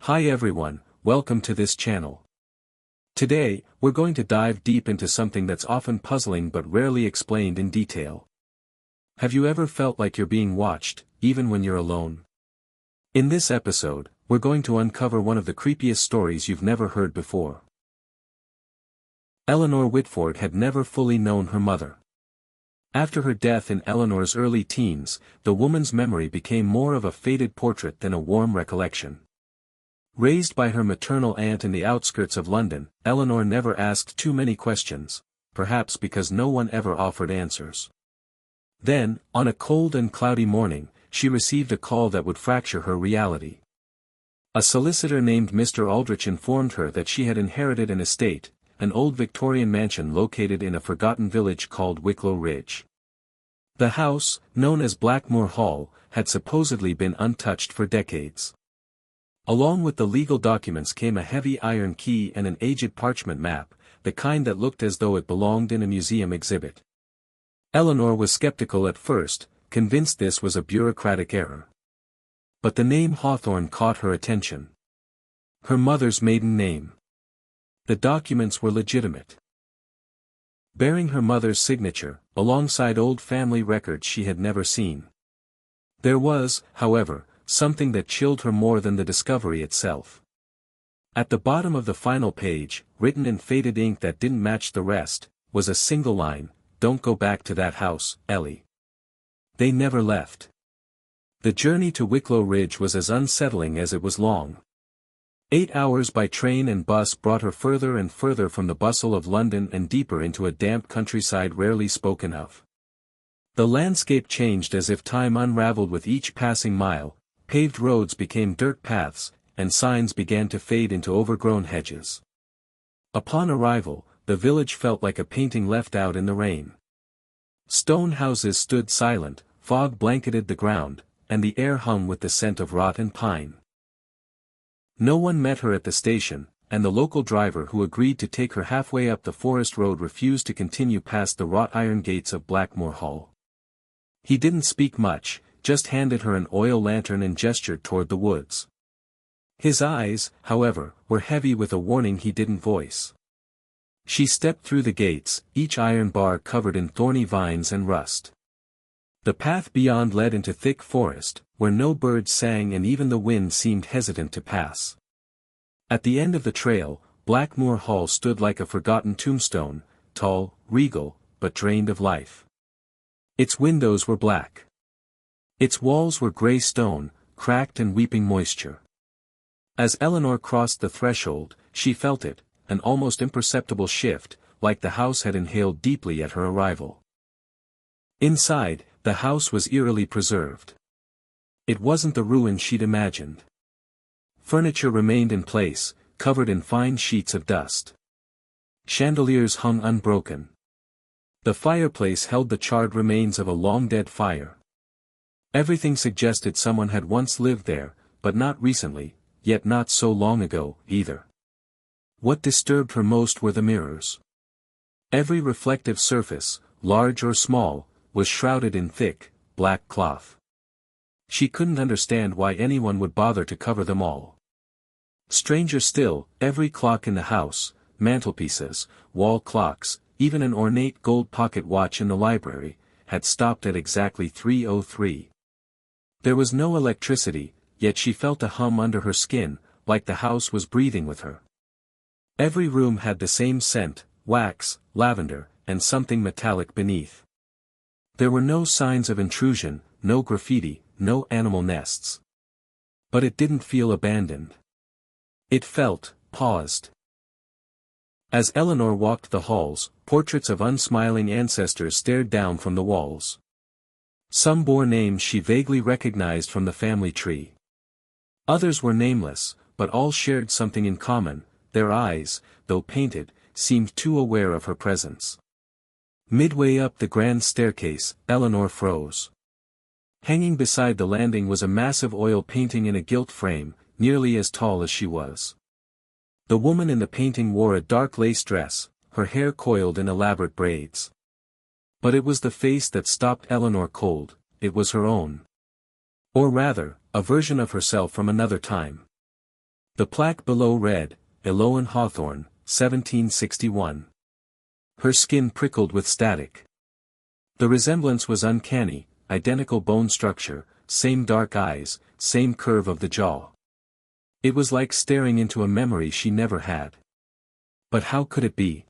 Hi everyone, welcome to this channel. Today, we're going to dive deep into something that's often puzzling but rarely explained in detail. Have you ever felt like you're being watched, even when you're alone? In this episode, we're going to uncover one of the creepiest stories you've never heard before. Eleanor Whitford had never fully known her mother. After her death in Eleanor's early teens, the woman's memory became more of a faded portrait than a warm recollection. Raised by her maternal aunt in the outskirts of London, Eleanor never asked too many questions, perhaps because no one ever offered answers. Then, on a cold and cloudy morning, she received a call that would fracture her reality. A solicitor named Mr. Aldrich informed her that she had inherited an estate, an old Victorian mansion located in a forgotten village called Wicklow Ridge. The house, known as Blackmoor Hall, had supposedly been untouched for decades. Along with the legal documents came a heavy iron key and an aged parchment map, the kind that looked as though it belonged in a museum exhibit. Eleanor was skeptical at first, convinced this was a bureaucratic error. But the name Hawthorne caught her attention. Her mother's maiden name. The documents were legitimate. Bearing her mother's signature, alongside old family records she had never seen. There was, however, something that chilled her more than the discovery itself. At the bottom of the final page, written in faded ink that didn't match the rest, was a single line, "Don't go back to that house, Ellie." They never left. The journey to Wicklow Ridge was as unsettling as it was long. 8 hours by train and bus brought her further and further from the bustle of London and deeper into a damp countryside rarely spoken of. The landscape changed as if time unraveled with each passing mile. Paved roads became dirt paths, and signs began to fade into overgrown hedges. Upon arrival, the village felt like a painting left out in the rain. Stone houses stood silent, fog blanketed the ground, and the air hung with the scent of rot and pine. No one met her at the station, and the local driver who agreed to take her halfway up the forest road refused to continue past the wrought iron gates of Blackmoor Hall. He didn't speak much, just handed her an oil lantern and gestured toward the woods. His eyes, however, were heavy with a warning he didn't voice. She stepped through the gates, each iron bar covered in thorny vines and rust. The path beyond led into thick forest, where no birds sang and even the wind seemed hesitant to pass. At the end of the trail, Blackmoor Hall stood like a forgotten tombstone, tall, regal, but drained of life. Its windows were black. Its walls were grey stone, cracked and weeping moisture. As Eleanor crossed the threshold, she felt it, an almost imperceptible shift, like the house had inhaled deeply at her arrival. Inside, the house was eerily preserved. It wasn't the ruin she'd imagined. Furniture remained in place, covered in fine sheets of dust. Chandeliers hung unbroken. The fireplace held the charred remains of a long-dead fire. Everything suggested someone had once lived there, but not recently, yet not so long ago, either. What disturbed her most were the mirrors. Every reflective surface, large or small, was shrouded in thick, black cloth. She couldn't understand why anyone would bother to cover them all. Stranger still, every clock in the house, mantelpieces, wall clocks, even an ornate gold pocket watch in the library, had stopped at exactly 3:03. There was no electricity, yet she felt a hum under her skin, like the house was breathing with her. Every room had the same scent, wax, lavender, and something metallic beneath. There were no signs of intrusion, no graffiti, no animal nests. But it didn't feel abandoned. It felt paused. As Eleanor walked the halls, portraits of unsmiling ancestors stared down from the walls. Some bore names she vaguely recognized from the family tree. Others were nameless, but all shared something in common. Their eyes, though painted, seemed too aware of her presence. Midway up the grand staircase, Eleanor froze. Hanging beside the landing was a massive oil painting in a gilt frame, nearly as tall as she was. The woman in the painting wore a dark lace dress, her hair coiled in elaborate braids. But it was the face that stopped Eleanor cold, it was her own. Or rather, a version of herself from another time. The plaque below read, Eleanor Hawthorne, 1761. Her skin prickled with static. The resemblance was uncanny, identical bone structure, same dark eyes, same curve of the jaw. It was like staring into a memory she never had. But how could it be?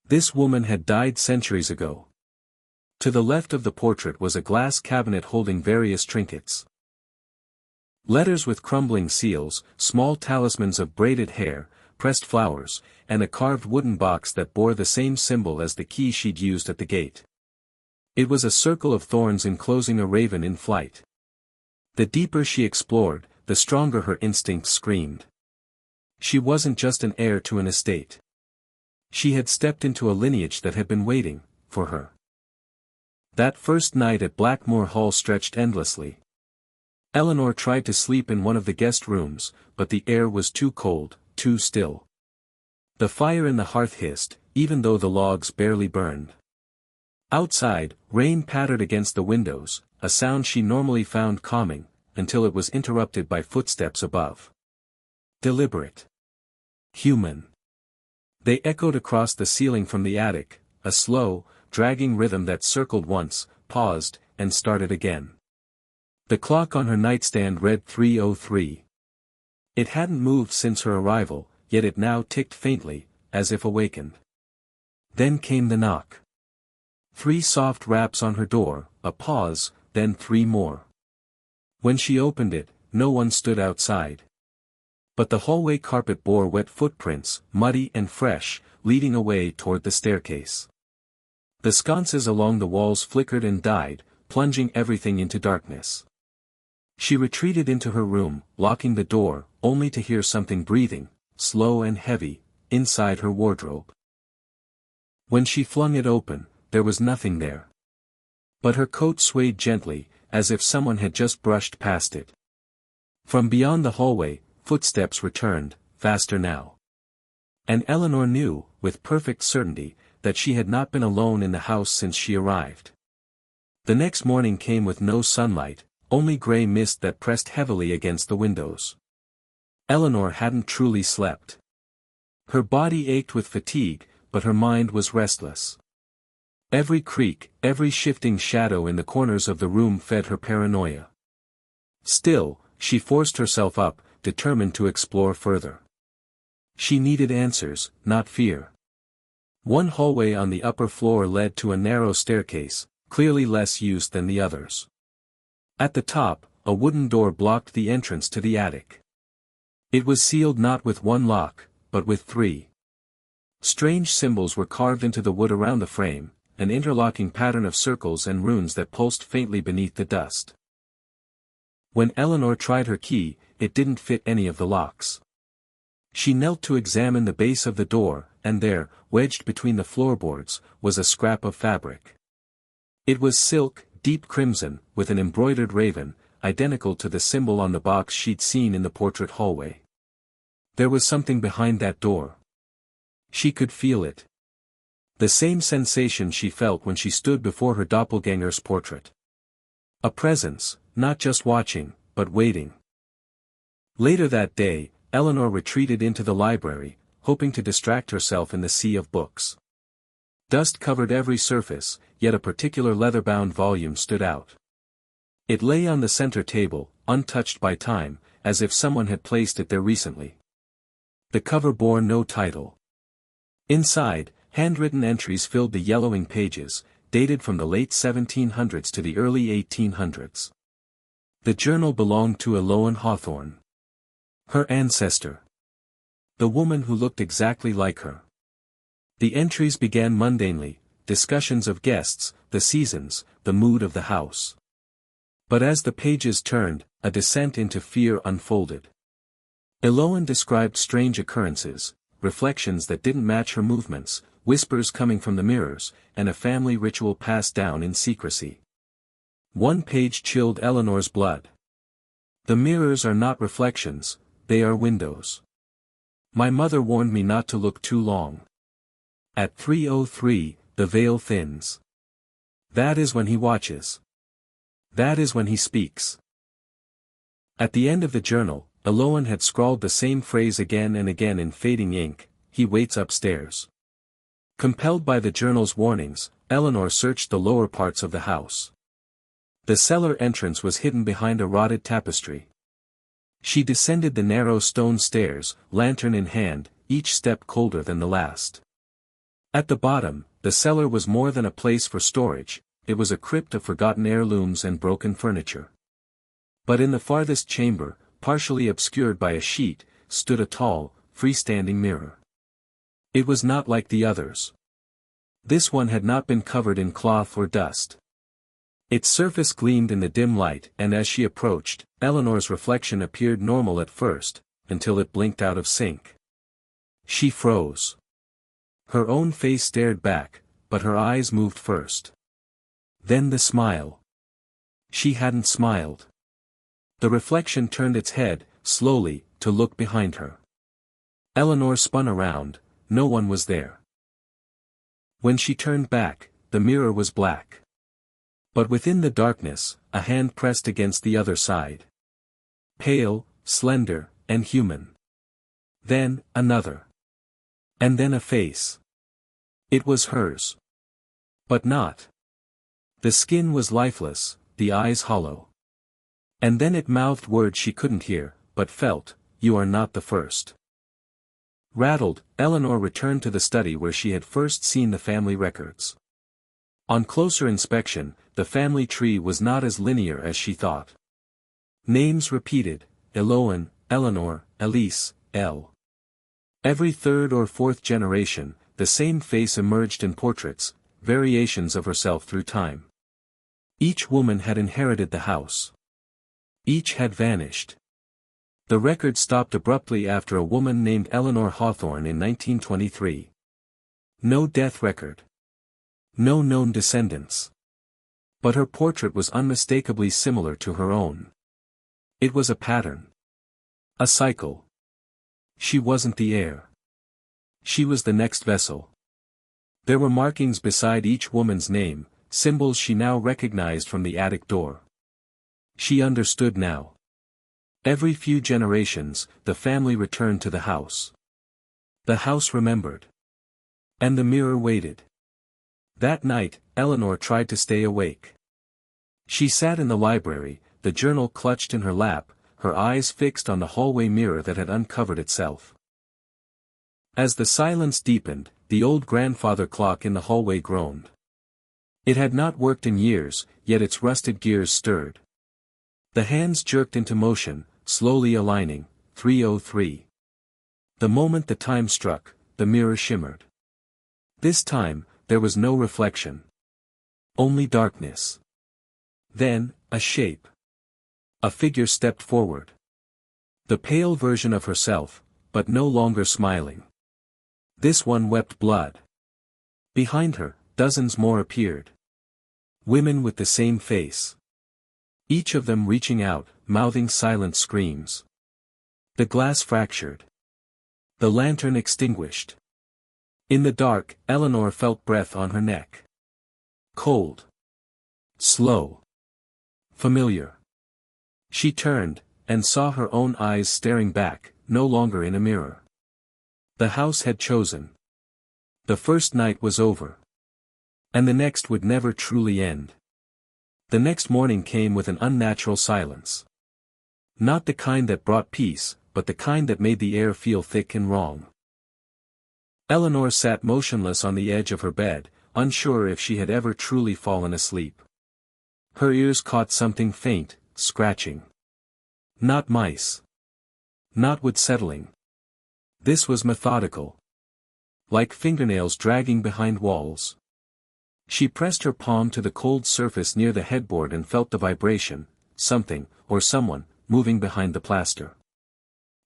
This woman had died centuries ago. To the left of the portrait was a glass cabinet holding various trinkets. Letters with crumbling seals, small talismans of braided hair, pressed flowers, and a carved wooden box that bore the same symbol as the key she'd used at the gate. It was a circle of thorns enclosing a raven in flight. The deeper she explored, the stronger her instincts screamed. She wasn't just an heir to an estate. She had stepped into a lineage that had been waiting for her. That first night at Blackmore Hall stretched endlessly. Eleanor tried to sleep in one of the guest rooms, but the air was too cold, too still. The fire in the hearth hissed, even though the logs barely burned. Outside, rain pattered against the windows, a sound she normally found calming, until it was interrupted by footsteps above. Deliberate. Human. They echoed across the ceiling from the attic, a slow, dragging rhythm that circled once, paused, and started again. The clock on her nightstand read 3:03. It hadn't moved since her arrival, yet it now ticked faintly, as if awakened. Then came the knock. 3 soft raps on her door, a pause, then 3 more. When she opened it, no one stood outside. But the hallway carpet bore wet footprints, muddy and fresh, leading away toward the staircase. The sconces along the walls flickered and died, plunging everything into darkness. She retreated into her room, locking the door, only to hear something breathing, slow and heavy, inside her wardrobe. When she flung it open, there was nothing there. But her coat swayed gently, as if someone had just brushed past it. From beyond the hallway, footsteps returned, faster now. And Eleanor knew, with perfect certainty, that she had not been alone in the house since she arrived. The next morning came with no sunlight, only gray mist that pressed heavily against the windows. Eleanor hadn't truly slept. Her body ached with fatigue, but her mind was restless. Every creak, every shifting shadow in the corners of the room fed her paranoia. Still, she forced herself up, determined to explore further. She needed answers, not fear. One hallway on the upper floor led to a narrow staircase, clearly less used than the others. At the top, a wooden door blocked the entrance to the attic. It was sealed not with 1 lock, but with 3. Strange symbols were carved into the wood around the frame, an interlocking pattern of circles and runes that pulsed faintly beneath the dust. When Eleanor tried her key, it didn't fit any of the locks. She knelt to examine the base of the door, and there, wedged between the floorboards, was a scrap of fabric. It was silk, deep crimson, with an embroidered raven, identical to the symbol on the box she'd seen in the portrait hallway. There was something behind that door. She could feel it. The same sensation she felt when she stood before her doppelganger's portrait. A presence, not just watching, but waiting. Later that day, Eleanor retreated into the library, hoping to distract herself in the sea of books. Dust covered every surface, yet a particular leather-bound volume stood out. It lay on the center table, untouched by time, as if someone had placed it there recently. The cover bore no title. Inside, handwritten entries filled the yellowing pages, dated from the late 1700s to the early 1800s. The journal belonged to Eleanor Hawthorne. Her ancestor. The woman who looked exactly like her. The entries began mundanely, discussions of guests, the seasons, the mood of the house. But as the pages turned, a descent into fear unfolded. Eleanor described strange occurrences, reflections that didn't match her movements, whispers coming from the mirrors, and a family ritual passed down in secrecy. One page chilled Eleanor's blood. The mirrors are not reflections, they are windows. My mother warned me not to look too long. At 3:03, the veil thins. That is when he watches. That is when he speaks. At the end of the journal, Eleanor had scrawled the same phrase again and again in fading ink: "He waits upstairs." Compelled by the journal's warnings, Eleanor searched the lower parts of the house. The cellar entrance was hidden behind a rotted tapestry. She descended the narrow stone stairs, lantern in hand, each step colder than the last. At the bottom, the cellar was more than a place for storage, it was a crypt of forgotten heirlooms and broken furniture. But in the farthest chamber, partially obscured by a sheet, stood a tall, freestanding mirror. It was not like the others. This one had not been covered in cloth or dust. Its surface gleamed in the dim light, and as she approached, Eleanor's reflection appeared normal at first, until it blinked out of sync. She froze. Her own face stared back, but her eyes moved first. Then the smile. She hadn't smiled. The reflection turned its head, slowly, to look behind her. Eleanor spun around. No one was there. When she turned back, the mirror was black. But within the darkness, a hand pressed against the other side. Pale, slender, and human. Then, another. And then a face. It was hers. But not. The skin was lifeless, the eyes hollow. And then it mouthed words she couldn't hear, but felt: "You are not the first." Rattled, Eleanor returned to the study where she had first seen the family records. On closer inspection, the family tree was not as linear as she thought. Names repeated: Eloan, Eleanor, Elise, Elle. Every third or fourth generation, the same face emerged in portraits, variations of herself through time. Each woman had inherited the house. Each had vanished. The record stopped abruptly after a woman named Eleanor Hawthorne in 1923. No death record. No known descendants. But her portrait was unmistakably similar to her own. It was a pattern. A cycle. She wasn't the heir. She was the next vessel. There were markings beside each woman's name, symbols she now recognized from the attic door. She understood now. Every few generations, the family returned to the house. The house remembered. And the mirror waited. That night, Eleanor tried to stay awake. She sat in the library, the journal clutched in her lap, her eyes fixed on the hallway mirror that had uncovered itself. As the silence deepened, the old grandfather clock in the hallway groaned. It had not worked in years, yet its rusted gears stirred. The hands jerked into motion, slowly aligning: 3:03. The moment the time struck, the mirror shimmered. This time, there was no reflection. Only darkness. Then, a shape. A figure stepped forward. The pale version of herself, but no longer smiling. This one wept blood. Behind her, dozens more appeared. Women with the same face. Each of them reaching out, mouthing silent screams. The glass fractured. The lantern extinguished. In the dark, Eleanor felt breath on her neck. Cold. Slow. Familiar. She turned, and saw her own eyes staring back, no longer in a mirror. The house had chosen. The first night was over. And the next would never truly end. The next morning came with an unnatural silence. Not the kind that brought peace, but the kind that made the air feel thick and wrong. Eleanor sat motionless on the edge of her bed, unsure if she had ever truly fallen asleep. Her ears caught something faint, scratching. Not mice. Not wood settling. This was methodical. Like fingernails dragging behind walls. She pressed her palm to the cold surface near the headboard and felt the vibration, something, or someone, moving behind the plaster.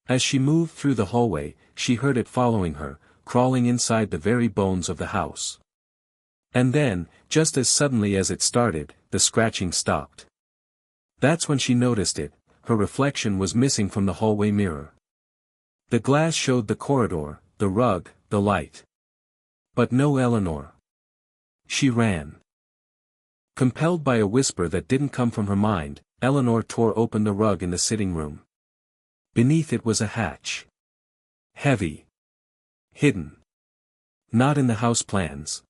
As she moved through the hallway, she heard it following her, crawling inside the very bones of the house. And then, just as suddenly as it started, the scratching stopped. That's when she noticed it: her reflection was missing from the hallway mirror. The glass showed the corridor, the rug, the light. But no Eleanor. She ran. Compelled by a whisper that didn't come from her mind, Eleanor tore open the rug in the sitting room. Beneath it was a hatch. Heavy. Hidden. Not in the house plans.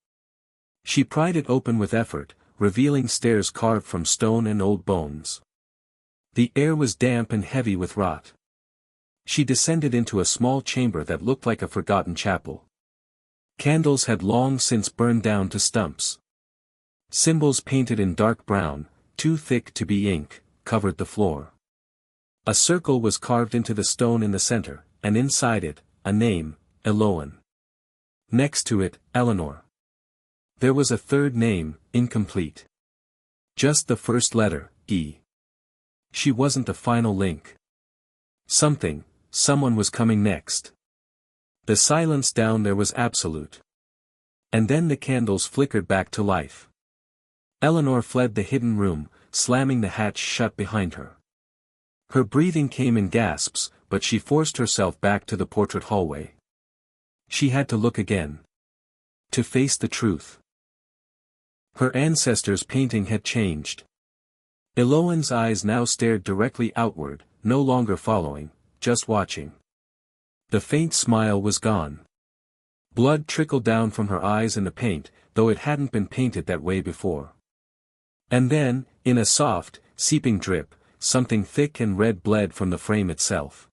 She pried it open with effort, revealing stairs carved from stone and old bones. The air was damp and heavy with rot. She descended into a small chamber that looked like a forgotten chapel. Candles had long since burned down to stumps. Symbols painted in dark brown, too thick to be ink, covered the floor. A circle was carved into the stone in the center, and inside it, a name, Eleanor. Next to it, Eleanor. There was a third name, incomplete. Just the first letter, E. She wasn't the final link. Someone was coming next. The silence down there was absolute. And then the candles flickered back to life. Eleanor fled the hidden room, slamming the hatch shut behind her. Her breathing came in gasps, but she forced herself back to the portrait hallway. She had to look again. To face the truth. Her ancestors' painting had changed. Eleanor's eyes now stared directly outward, no longer following, just watching. The faint smile was gone. Blood trickled down from her eyes in the paint, though it hadn't been painted that way before. And then, in a soft, seeping drip, something thick and red bled from the frame itself.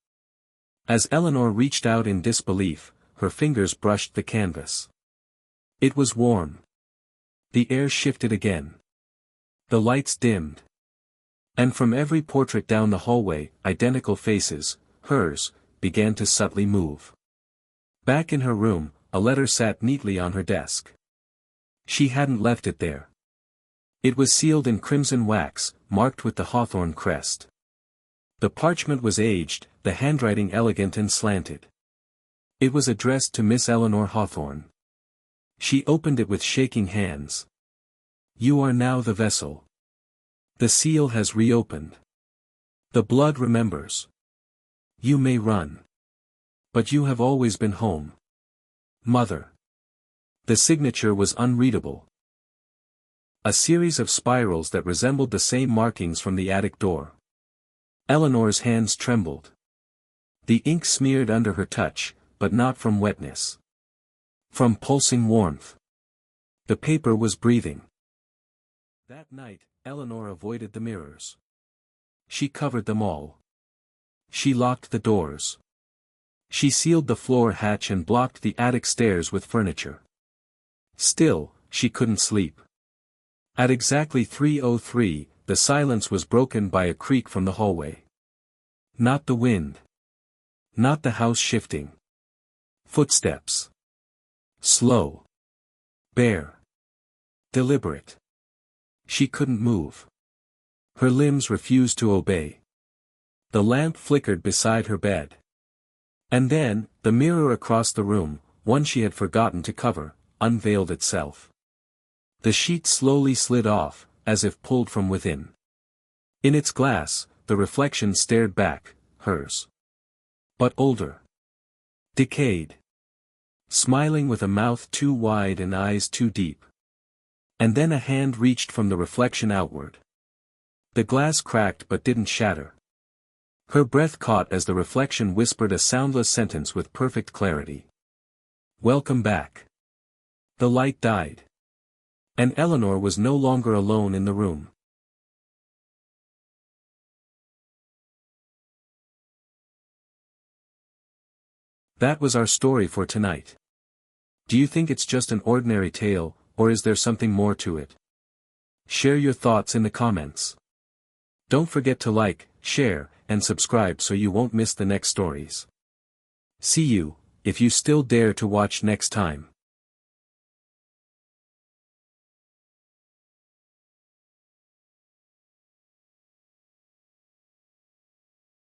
As Eleanor reached out in disbelief, her fingers brushed the canvas. It was warm. The air shifted again. The lights dimmed. And from every portrait down the hallway, identical faces, hers, began to subtly move. Back in her room, a letter sat neatly on her desk. She hadn't left it there. It was sealed in crimson wax, marked with the Hawthorne crest. The parchment was aged, the handwriting elegant and slanted. It was addressed to Miss Eleanor Hawthorne. She opened it with shaking hands. You are now the vessel. The seal has reopened. The blood remembers. You may run. But you have always been home. Mother. The signature was unreadable. A series of spirals that resembled the same markings from the attic door. Eleanor's hands trembled. The ink smeared under her touch, but not from wetness. From pulsing warmth. The paper was breathing. That night, Eleanor avoided the mirrors. She covered them all. She locked the doors. She sealed the floor hatch and blocked the attic stairs with furniture. Still, she couldn't sleep. At exactly 3:03, the silence was broken by a creak from the hallway. Not the wind. Not the house shifting. Footsteps. Slow. Bare. Deliberate. She couldn't move. Her limbs refused to obey. The lamp flickered beside her bed. And then, the mirror across the room, one she had forgotten to cover, unveiled itself. The sheet slowly slid off, as if pulled from within. In its glass, the reflection stared back, hers. But older. Decayed. Smiling with a mouth too wide and eyes too deep. And then a hand reached from the reflection outward. The glass cracked but didn't shatter. Her breath caught as the reflection whispered a soundless sentence with perfect clarity. Welcome back. The light died. And Eleanor was no longer alone in the room. That was our story for tonight. Do you think it's just an ordinary tale, or is there something more to it? Share your thoughts in the comments. Don't forget to like, share, and subscribe so you won't miss the next stories. See you, if you still dare to watch next time.